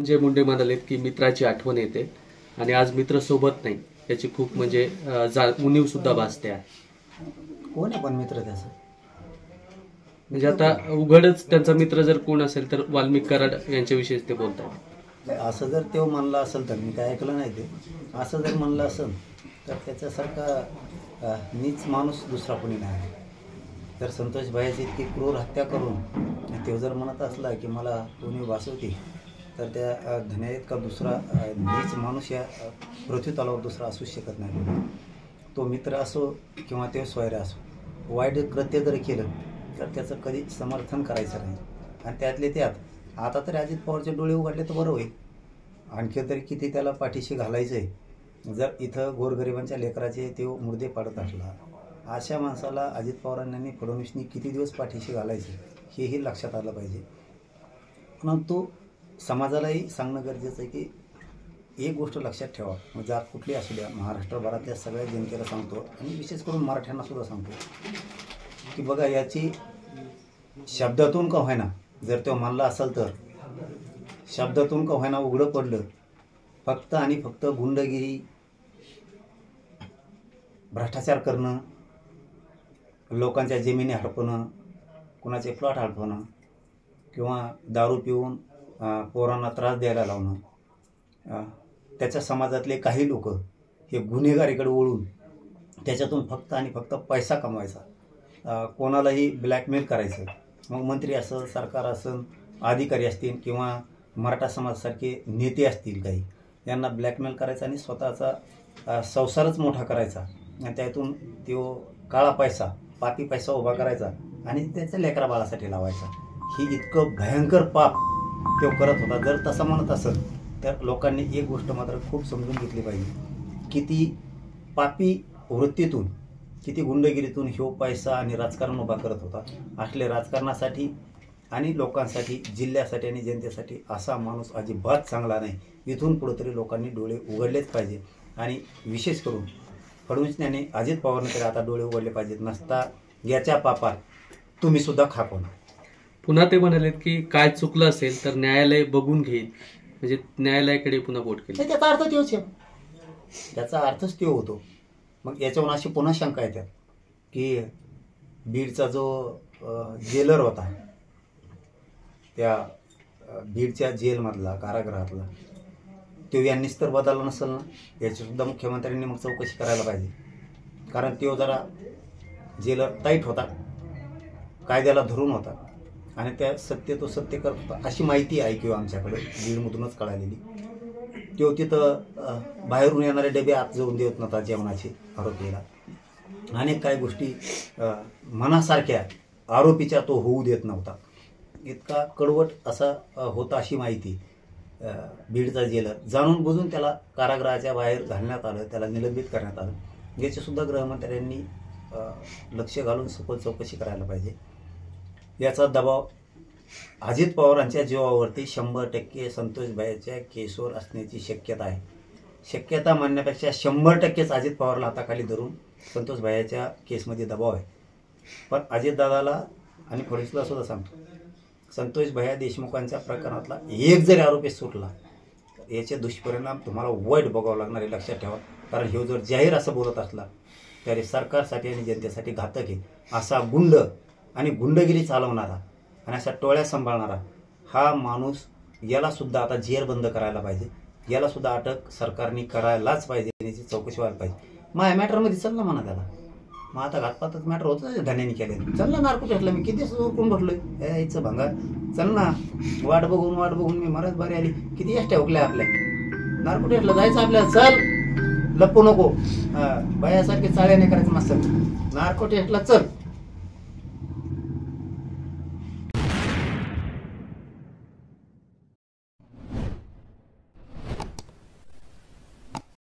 धनंजय मुंडे म्हणालेत की मित्राची आठवण येते आणि आज मित्र सोबत नाही याची खूप म्हणजे उणीव सुद्धा भासते आहे. कोण आहे पण मित्र त्याचा? म्हणजे आता उघडच त्यांचा मित्र जर कोण असेल तर वाल्मिक कराड यांच्याविषयी ते बोलतात. असं जर तो म्हणला असेल तर मी काय ऐकलं नाही ते. असं जर म्हणलं असेल तर त्याच्यासारखा नीच माणूस दुसरा कोणी नाही. तर संतोष भाईची इतकी क्रूर हत्या करून तो जर म्हणत असला की मला कोणी वाचवते तर त्या धन्यात का दुसरा नीच माणूस या पृथ्वी तलावर दुसरा असू शकत नाही. तो मित्र असो किंवा ते स्वैर असो, वाईट कृत्य जर केलं तर त्याचं कधी समर्थन करायचं नाही. आणि त्यातले त्यात आता तरी अजित पवारचे डोळे उघडले तर बरं होईल. आणखी तरी किती त्याला पाठीशी घालायचं आहे. जर इथं गोरगरिबांच्या लेकराचे ते मुर्दे पाडत असला, अशा माणसाला अजित पवारांनी फडणवीसनी किती दिवस पाठीशी घालायचे हेही लक्षात आलं पाहिजे. परंतु समाजालाही सांगणं गरजेचं आहे की एक गोष्ट लक्षात ठेवा, म्हणजे आज कुठली असू द्या, महाराष्ट्रभरातल्या सगळ्या जनतेला सांगतो आणि विशेष करून मराठ्यांनासुद्धा सांगतो की बघा, याची शब्दातून का होईना जर तो म्हणला असेल तर शब्दातून का होईना उघडं पडलं, फक्त आणि फक्त गुंडगिरी, भ्रष्टाचार करणं, लोकांच्या जमिनी हडपणं, कुणाचे प्लॉट हडपणं किंवा दारू पिऊन पोरांना त्रास द्यायला लावणं, त्याच्या समाजातले काही लोक हे गुन्हेगारीकडे वळून त्याच्यातून फक्त आणि फक्त पैसा कमवायचा, कोणालाही ब्लॅकमेल करायचं. मग मंत्री असेल, सरकार असेल, अधिकारी असतील किंवा मराठा समाजासारखे नेते असतील काही, यांना ब्लॅकमेल करायचा आणि स्वतःचा संसारच मोठा करायचा आणि त्यातून तो काळा पैसा, पापी पैसा उभा करायचा आणि त्याच्या लेकरा बाळासाठी लावायचा. ही इतकं भयंकर पाप तो करत होता. जर तसं म्हणत असेल तर लोकांनी एक गोष्ट मात्र खूप समजून घेतली पाहिजे, किती पापी वृत्तीतून, किती गुंडगिरीतून ह्यो पैसा आणि राजकारण उभा करत होता. असले राजकारणासाठी आणि लोकांसाठी, जिल्ह्यासाठी आणि जनतेसाठी असा माणूस अजिबात चांगला नाही. इथून पुढे तरी लोकांनी डोळे उघडलेच पाहिजे. आणि विशेष करून फडणवीसने, अजित पवारने तरी आता डोळे उघडले पाहिजेत. नसता याच्या पापात तुम्ही सुद्धा खापण. पुन्हा ते म्हणालेत की काय चुकलं असेल तर न्यायालय बघून घेईल, म्हणजे न्यायालयाकडे पुन्हा बोट केली. त्याचा अर्थ तोच आहे, त्याचा अर्थच तो होतो. मग याच्यावरून अशी पुन्हा शंका येतात की बीडचा जो जेलर होता, त्या बीडच्या जेलमधला, कारागृहातला, तो यांनीच तर बदलला नसेल ना, याचीसुद्धा मुख्यमंत्र्यांनी मग चौकशी करायला पाहिजे. कारण तो जरा जेलर टाईट होता, कायद्याला धरून होता आणि त्या सत्य तो सत्य करत होता अशी माहिती आहे किंवा आमच्याकडे बीडमधूनच कळालेली. तो तिथं बाहेरून येणारे डबे आत जाऊन देत नव्हता जेवणाचे आरोपीला. अनेक काही गोष्टी मनासारख्या आरोपीच्या तो होऊ देत नव्हता. इतका कडवट असा होता अशी माहिती. बीडचा जेलर जाणून बुजून त्याला कारागृहाच्या बाहेर घालण्यात आलं, त्याला निलंबित करण्यात आलं. याचीसुद्धा गृहमंत्र्यांनी लक्ष घालून सखोल चौकशी करायला पाहिजे. याचा दबाव अजित पवारांच्या जीवावरती 100% संतोष भाईच्या केसवर असण्याची शक्यता आहे. शक्यता म्हणण्यापेक्षा 100%च अजित पवारला हाताखाली धरून संतोष भाईच्या केसमध्ये दबाव आहे. पण अजितदादाला आणि फडणवीसला सुद्धा सांगतो, संतोष भाई देशमुखांच्या प्रकरणातला एक जरी आरोपी सुटला तर याचे दुष्परिणाम तुम्हाला वाईट बघावं लागणार आहे, लक्षात ठेवा. कारण हे जर जाहीर असं बोलत असला तरी सरकारसाठी आणि जनतेसाठी घातक आहे. असा गुंड आणि गुंडगिरी चालवणारा आणि अशा टोळ्या सांभाळणारा हा माणूस, यालासुद्धा आता जेर बंद करायला पाहिजे. यालासुद्धा अटक सरकारने करायलाच पाहिजे, याची चौकशी व्हायला पाहिजे. मग या मॅटरमध्ये चल ना म्हणा त्याला. मग आता घातपातच मॅटर होतं धन्याने केले. चल ना, नार्को भेटला, मी किती कोण भरलोय यायचं भंगा. चल ना, वाट बघून मी मरत बारी आली. किती एसट्या हुकल्या आपल्या. नार्को भेटला जायचं आपल्याला. चल, लपू नको. बायासारखे चाळ्याने करायचं मस्त. नार्को टेस्टला चल.